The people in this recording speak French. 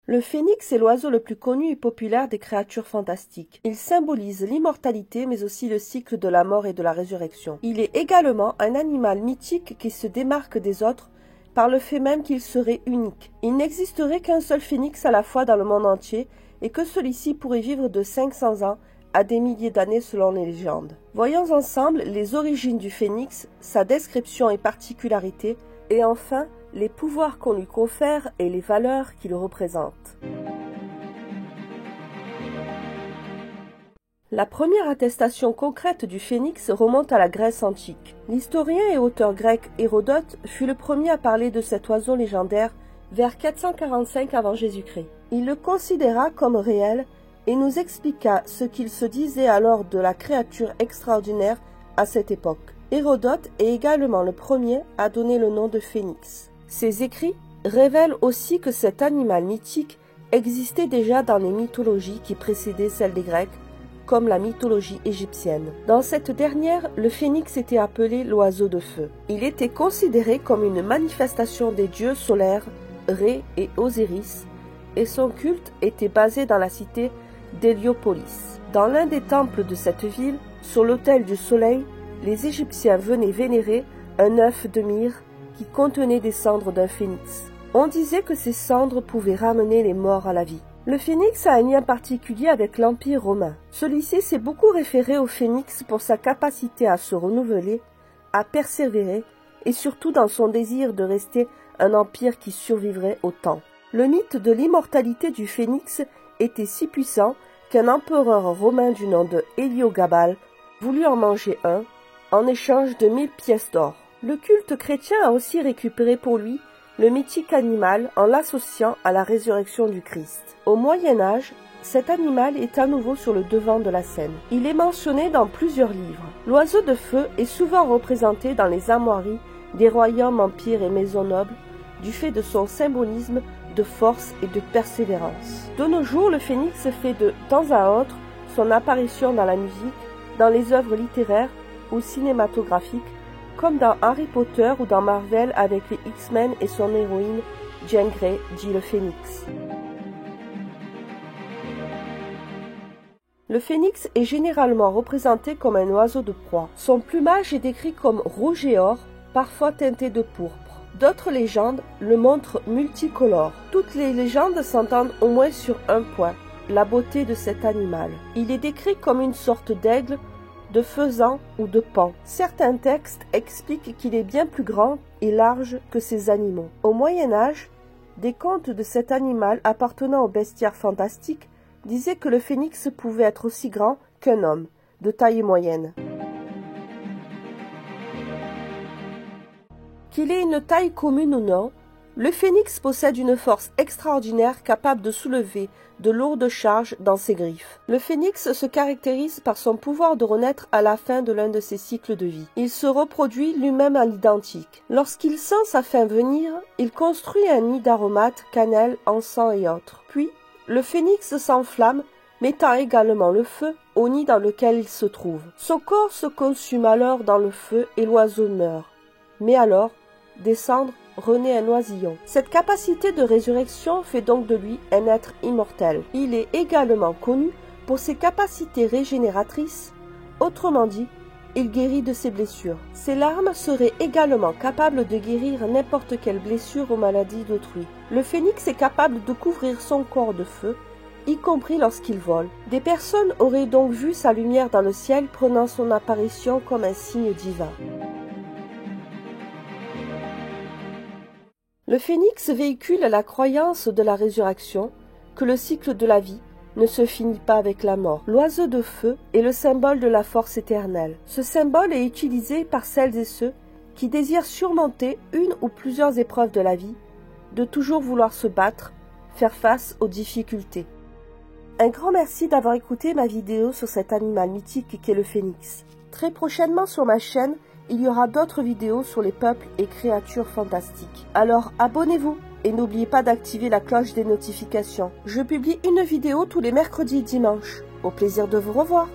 Le phénix est l'oiseau le plus connu et populaire des créatures fantastiques. Il symbolise l'immortalité mais aussi le cycle de la mort et de la résurrection. Il est également un animal mythique qui se démarque des autres par le fait même qu'il serait unique. Il n'existerait qu'un seul phénix à la fois dans le monde entier et que celui-ci pourrait vivre de 500 ans à des milliers d'années selon les légendes. Voyons ensemble les origines du phénix, sa description et particularités, et enfin les pouvoirs qu'on lui confère et les valeurs qu'il représente. La première attestation concrète du phénix remonte à la Grèce antique. L'historien et auteur grec Hérodote fut le premier à parler de cet oiseau légendaire vers 445 avant Jésus-Christ. Il le considéra comme réel et nous expliqua ce qu'il se disait alors de la créature extraordinaire à cette époque. Hérodote est également le premier à donner le nom de phénix. Ses écrits révèlent aussi que cet animal mythique existait déjà dans les mythologies qui précédaient celles des Grecs, comme la mythologie égyptienne. Dans cette dernière, le phénix était appelé l'oiseau de feu. Il était considéré comme une manifestation des dieux solaires, Ré et Osiris, et son culte était basé dans la cité d'Héliopolis. Dans l'un des temples de cette ville, sur l'autel du soleil, les Égyptiens venaient vénérer un œuf de myrrhe qui contenait des cendres d'un phénix. On disait que ces cendres pouvaient ramener les morts à la vie. Le phénix a un lien particulier avec l'Empire romain. Celui-ci s'est beaucoup référé au phénix pour sa capacité à se renouveler, à persévérer et surtout dans son désir de rester un empire qui survivrait au temps. Le mythe de l'immortalité du phénix était si puissant qu'un empereur romain du nom de Héliogabale voulut en manger un en échange de 1000 pièces d'or. Le culte chrétien a aussi récupéré pour lui le mythique animal en l'associant à la résurrection du Christ. Au Moyen Âge, cet animal est à nouveau sur le devant de la scène. Il est mentionné dans plusieurs livres. L'oiseau de feu est souvent représenté dans les armoiries des royaumes, empires et maisons nobles du fait de son symbolisme de force et de persévérance. De nos jours, le phénix fait de temps à autre son apparition dans la musique, dans les œuvres littéraires ou cinématographiques, comme dans Harry Potter ou dans Marvel avec les X-Men et son héroïne Jean Grey, dit le phénix. Le phénix est généralement représenté comme un oiseau de proie. Son plumage est décrit comme rouge et or, parfois teinté de pourpre. D'autres légendes le montrent multicolore. Toutes les légendes s'entendent au moins sur un point, la beauté de cet animal. Il est décrit comme une sorte d'aigle, de faisan ou de paon. Certains textes expliquent qu'il est bien plus grand et large que ces animaux. Au Moyen Âge, des contes de cet animal appartenant au bestiaire fantastique disaient que le phénix pouvait être aussi grand qu'un homme, de taille moyenne. Qu'il ait une taille commune ou non, le phénix possède une force extraordinaire capable de soulever de lourdes charges dans ses griffes. Le phénix se caractérise par son pouvoir de renaître à la fin de l'un de ses cycles de vie. Il se reproduit lui-même à l'identique. Lorsqu'il sent sa fin venir, il construit un nid d'aromates, cannelle, encens et autres. Puis, le phénix s'enflamme, mettant également le feu au nid dans lequel il se trouve. Son corps se consume alors dans le feu et l'oiseau meurt. Mais alors, des cendres renaît un oisillon. Cette capacité de résurrection fait donc de lui un être immortel. Il est également connu pour ses capacités régénératrices, autrement dit, il guérit de ses blessures. Ses larmes seraient également capables de guérir n'importe quelle blessure ou maladie d'autrui. Le phénix est capable de couvrir son corps de feu, y compris lorsqu'il vole. Des personnes auraient donc vu sa lumière dans le ciel, prenant son apparition comme un signe divin. Le phénix véhicule la croyance de la résurrection, que le cycle de la vie ne se finit pas avec la mort. L'oiseau de feu est le symbole de la force éternelle. Ce symbole est utilisé par celles et ceux qui désirent surmonter une ou plusieurs épreuves de la vie, de toujours vouloir se battre, faire face aux difficultés. Un grand merci d'avoir écouté ma vidéo sur cet animal mythique qu'est le phénix. Très prochainement sur ma chaîne, il y aura d'autres vidéos sur les peuples et créatures fantastiques. Alors abonnez-vous et n'oubliez pas d'activer la cloche des notifications. Je publie une vidéo tous les mercredis et dimanches. Au plaisir de vous revoir.